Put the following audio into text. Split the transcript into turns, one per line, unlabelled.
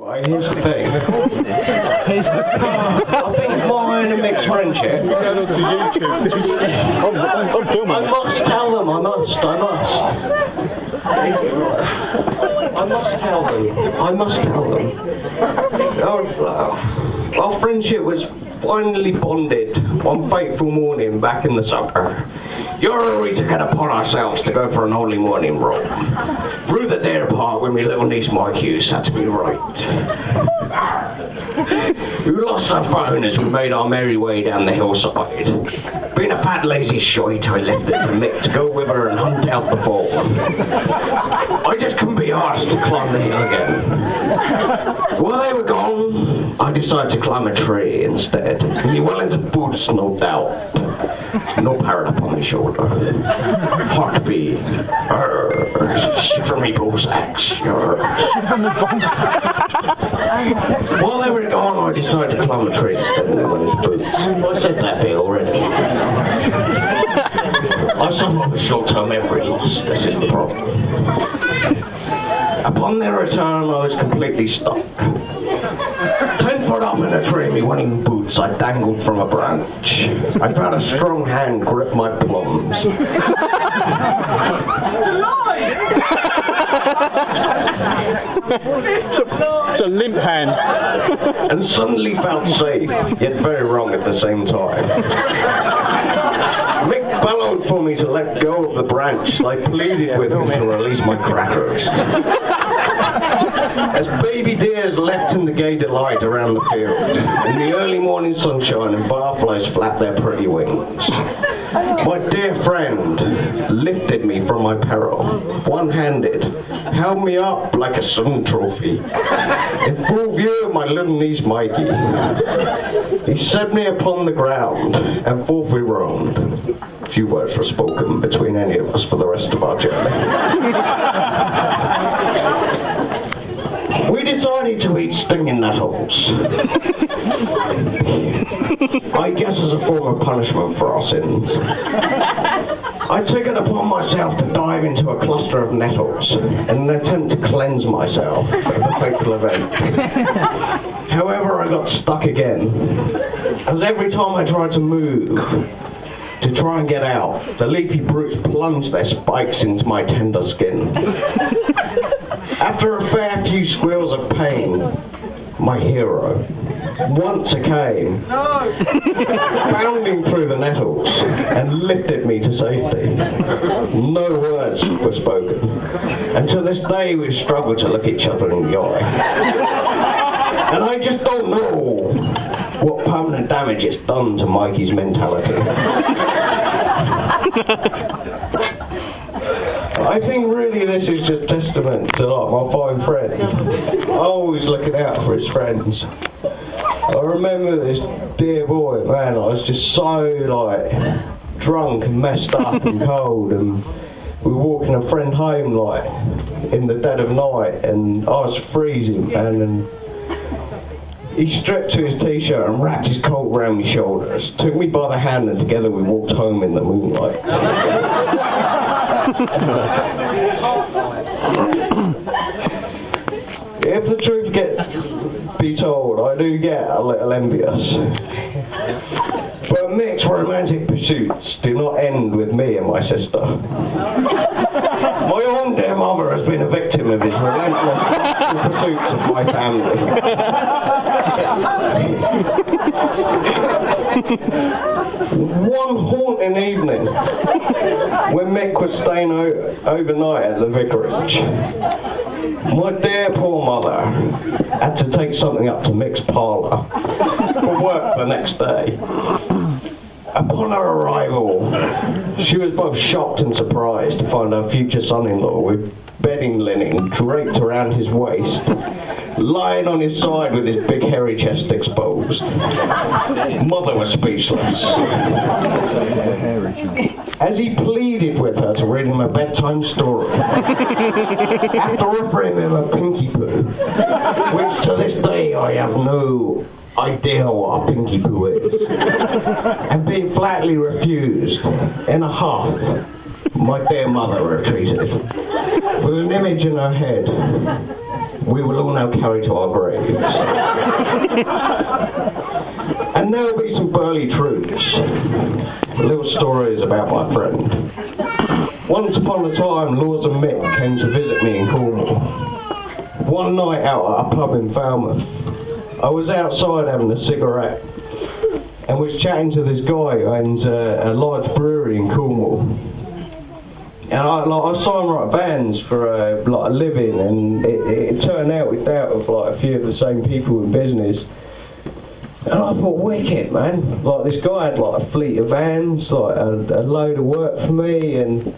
Right, here's the thing. I think mine a mixed friendship.
I'm filming.
I must tell them, I must tell them. Our friendship was finally bonded one fateful morning back in the summer. We took it upon ourselves to go for an early morning roll through the deer park with my little niece Mikey, who sat to me right. We lost our phone as we made our merry way down the hillside. Being a fat lazy shite, I left it to Mick to go with her and hunt out the ball. I just couldn't be arsed to climb the hill again. While they were gone, I decided to climb a tree instead. Me Wellington boots, no doubt. No parrot upon my shoulder. Heartbeat. Shiver me ball sacks. While they were gone, I decided to climb a tree instead of Wellington boots. I said that bit already. I suffer with short-term memory loss. This is the problem. Upon their return, I was completely stuck. 10 foot up in a tree, me Wellington boots, I dangled from a branch. I felt a strong hand grip my plums.
It's a limp hand.
And suddenly felt safe, yet very wrong at the same time. Mick bellowed for me to let go of the branch. I pleaded with him to release my crackers. As baby deers leapt in the gay delight around the field, in the early morning sunshine and fireflies flapped their pretty wings, my dear friend lifted me from my peril, one-handed, held me up like a sun trophy, in full view of my little niece Mikey. He set me upon the ground, and forth we roamed. Few words were spoken between any of us for the rest of our journey. We decided to eat stinging nettles. I guess as a form of punishment for our sins. I took it upon myself to dive into a cluster of nettles in an attempt to cleanse myself of the fateful event. However, I got stuck again, as every time I tried to move, to try and get out, the leafy brutes plunged their spikes into my tender skin. After a fair few squeals of pain, my hero, once came, bounding through the nettles, and lifted me to safety. No words were spoken, and to this day we've struggled to look each other in the eye. And I just don't know what permanent damage it's done to Mikey's mentality. I think really this is just testament to my fine friend. Always looking out for his friends. I remember this dear boy, man, I was just so drunk and messed up and cold, and we were walking a friend home in the dead of night, and I was freezing, man, and he stripped to his t-shirt and wrapped his coat around my shoulders, took me by the hand, and together we walked home in the moonlight. If the truth be told, I do get a little envious. But Mick's romantic pursuits do not end with me and my sister. My own dear mother has been a victim of his relentless pursuits of my family. One haunting evening, when Mick was staying overnight at the vicarage, my dear poor mother had to take something up to Mick's parlour for work the next day. Upon her arrival, she was both shocked and surprised to find her future son-in-law with bedding linen draped around his waist, lying on his side with his big hairy chest exposed. Mother was speechless. As he pleaded with her to read him a bedtime story, after offering him a pinky poo, which to this day I have no idea what a pinky poo is, and being flatly refused, in a huff, my dear mother retreated, with an image in her head we will all now carry to our graves. And there will be some burly truths, little stories about my friend. Once upon a time, Laws and Mick came to visit me in Cornwall. One night out at a pub in Falmouth, I was outside having a cigarette and was chatting to this guy who owns a large brewery in Cornwall. And I signed bands for a living, and it turned out we dealt with a few of the same people in business. And I thought, wicked, man. This guy had a fleet of vans, a load of work for me, and